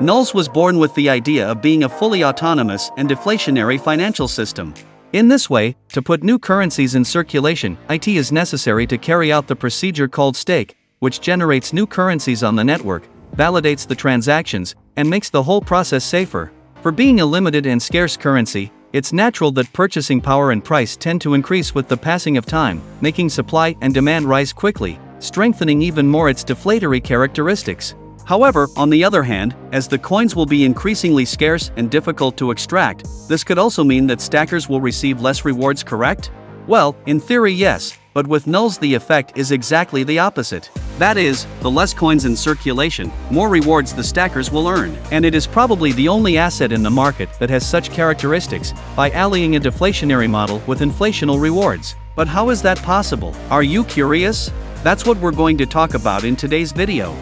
NULS was born with the idea of being a fully autonomous and deflationary financial system. In this way, to put new currencies in circulation, it is necessary to carry out the procedure called stake, which generates new currencies on the network, validates the transactions, and makes the whole process safer. For being a limited and scarce currency, it's natural that purchasing power and price tend to increase with the passing of time, making supply and demand rise quickly, strengthening even more its deflationary characteristics. However, on the other hand, as the coins will be increasingly scarce and difficult to extract, this could also mean that stackers will receive less rewards, correct? Well, in theory yes, but with NULS the effect is exactly the opposite. That is, the less coins in circulation, more rewards the stackers will earn. And it is probably the only asset in the market that has such characteristics, by allying a deflationary model with inflational rewards. But how is that possible? Are you curious? That's what we're going to talk about in today's video.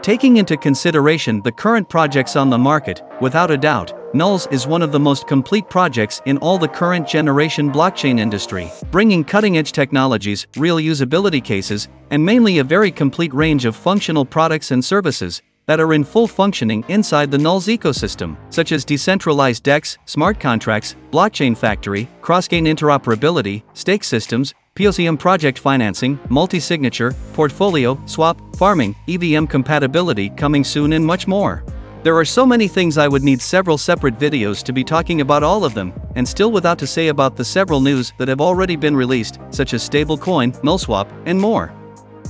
Taking into consideration the current projects on the market, without a doubt, NULS is one of the most complete projects in all the current generation blockchain industry, bringing cutting-edge technologies, real usability cases, and mainly a very complete range of functional products and services that are in full functioning inside the NULS ecosystem, such as decentralized DEX, smart contracts, blockchain factory, cross-chain interoperability, stake systems, POCM project financing, multi-signature, portfolio, swap, farming, EVM compatibility coming soon, and much more. There are so many things I would need several separate videos to be talking about all of them, and still without to say about the several news that have already been released, such as stablecoin, NullSwap, and more.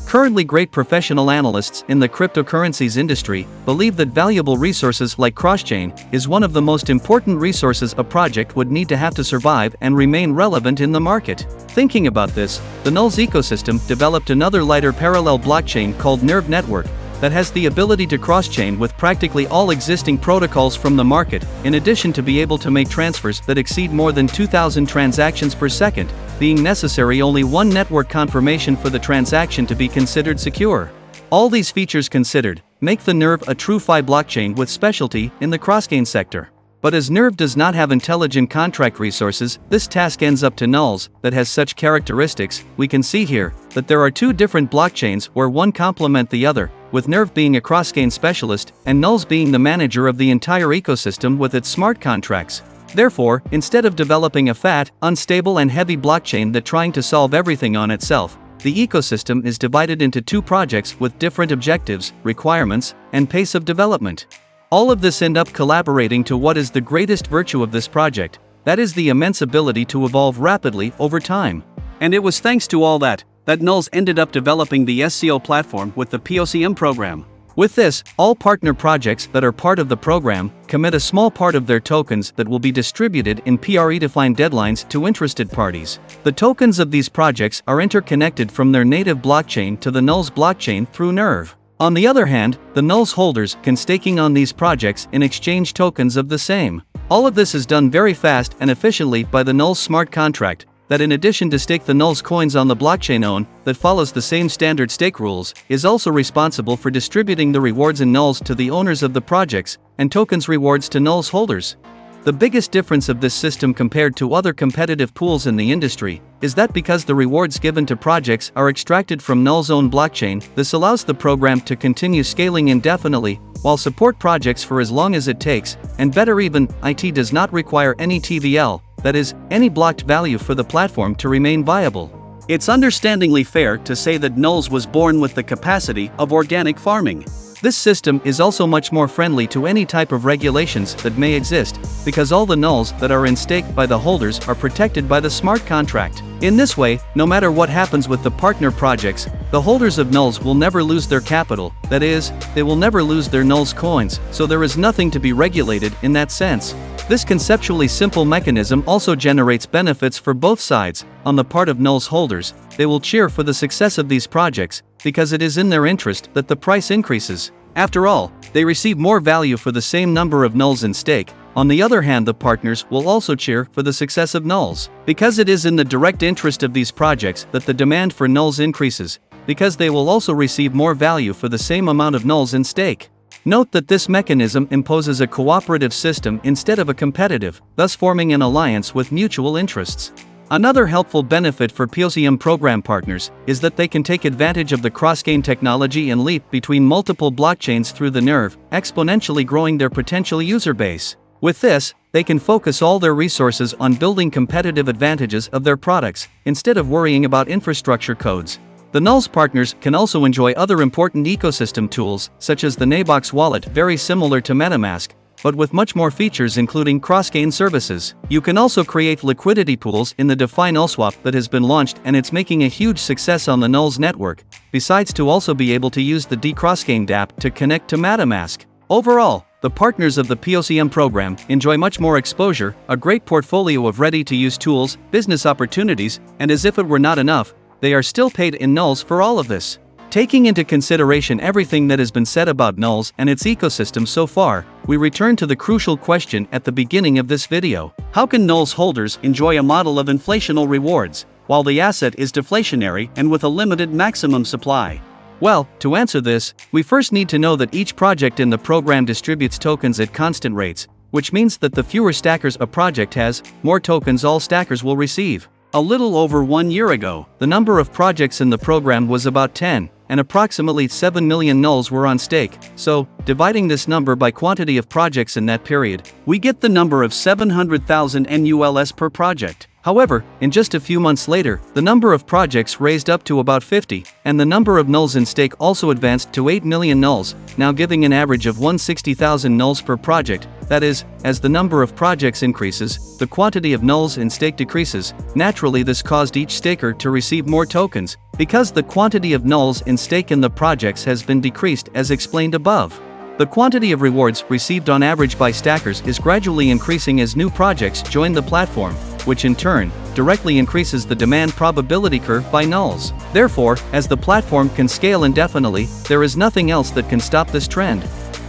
Currently, great professional analysts in the cryptocurrencies industry believe that valuable resources like cross-chain is one of the most important resources a project would need to have to survive and remain relevant in the market. Thinking about this, the NULS ecosystem developed another lighter parallel blockchain called Nerve Network that has the ability to cross-chain with practically all existing protocols from the market, in addition to be able to make transfers that exceed more than 2,000 transactions per second, being necessary only one network confirmation for the transaction to be considered secure. All these features considered make the Nerve a true FI blockchain with specialty in the cross-chain sector. But as Nerve does not have intelligent contract resources, this task ends up to NULS that has such characteristics. We can see here that there are two different blockchains where one complement the other, with Nerve being a cross-chain specialist and NULS being the manager of the entire ecosystem with its smart contracts. Therefore, instead of developing a fat, unstable and heavy blockchain that trying to solve everything on itself, the ecosystem is divided into two projects with different objectives, requirements, and pace of development. All of this end up collaborating to what is the greatest virtue of this project, that is the immense ability to evolve rapidly over time. And it was thanks to all that NULS ended up developing the SCO platform with the POCM program. With this, all partner projects that are part of the program commit a small part of their tokens that will be distributed in PRE-defined deadlines to interested parties. The tokens of these projects are interconnected from their native blockchain to the NULS blockchain through Nerve. On the other hand, the NULS holders can staking on these projects in exchange tokens of the same. All of this is done very fast and efficiently by the NULS smart contract, that in addition to stake the NULS coins on the blockchain own, that follows the same standard stake rules, is also responsible for distributing the rewards in NULS to the owners of the projects, and tokens rewards to NULS holders. The biggest difference of this system compared to other competitive pools in the industry is that because the rewards given to projects are extracted from NULS' own blockchain, this allows the program to continue scaling indefinitely, while support projects for as long as it takes, and better even, it does not require any TVL, that is, any blocked value for the platform to remain viable. It's understandingly fair to say that NULS was born with the capacity of organic farming. This system is also much more friendly to any type of regulations that may exist, because all the NULS that are in stake by the holders are protected by the smart contract. In this way, no matter what happens with the partner projects, the holders of NULS will never lose their capital, that is, they will never lose their NULS coins, so there is nothing to be regulated in that sense. This conceptually simple mechanism also generates benefits for both sides. On the part of NULS holders, they will cheer for the success of these projects, because it is in their interest that the price increases. After all, they receive more value for the same number of NULS in stake. On the other hand, the partners will also cheer for the success of NULS, because it is in the direct interest of these projects that the demand for NULS increases, because they will also receive more value for the same amount of NULS in stake. Note that this mechanism imposes a cooperative system instead of a competitive, thus forming an alliance with mutual interests. Another helpful benefit for POCM program partners is that they can take advantage of the cross-chain technology and leap between multiple blockchains through the nerve, exponentially growing their potential user base. With this, they can focus all their resources on building competitive advantages of their products, instead of worrying about infrastructure codes. The NULS partners can also enjoy other important ecosystem tools, such as the Nabox wallet, very similar to MetaMask, but with much more features including cross-chain services. You can also create liquidity pools in the Defi NULSwap that has been launched, and it's making a huge success on the NULS network, besides to also be able to use the decrosschain dApp to connect to MetaMask. Overall, the partners of the POCM program enjoy much more exposure, a great portfolio of ready-to-use tools, business opportunities, and as if it were not enough, they are still paid in NULS for all of this. Taking into consideration everything that has been said about NULS and its ecosystem so far, we return to the crucial question at the beginning of this video. How can NULS holders enjoy a model of inflational rewards, while the asset is deflationary and with a limited maximum supply? Well, to answer this, we first need to know that each project in the program distributes tokens at constant rates, which means that the fewer stackers a project has, more tokens all stackers will receive. A little over 1 year ago, the number of projects in the program was about 10, and approximately 7 million NULS were on stake. So, dividing this number by quantity of projects in that period, we get the number of 700,000 NULS per project. However, in just a few months later, the number of projects raised up to about 50, and the number of NULS in stake also advanced to 8 million NULS, now giving an average of 160,000 NULS per project. That is, as the number of projects increases, the quantity of NULS in stake decreases. Naturally, this caused each staker to receive more tokens, because the quantity of NULS in stake in the projects has been decreased as explained above. The quantity of rewards received on average by stackers is gradually increasing as new projects join the platform, which in turn directly increases the demand probability curve by NULS. Therefore, as the platform can scale indefinitely, there is nothing else that can stop this trend.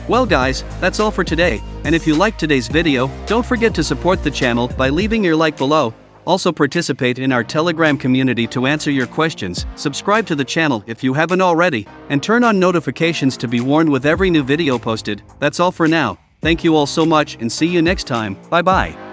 Well guys, that's all for today, and if you liked today's video, don't forget to support the channel by leaving your like below. Also participate in our Telegram community to answer your questions, subscribe to the channel if you haven't already, and turn on notifications to be warned with every new video posted. That's all for now. Thank you all so much and see you next time. Bye bye.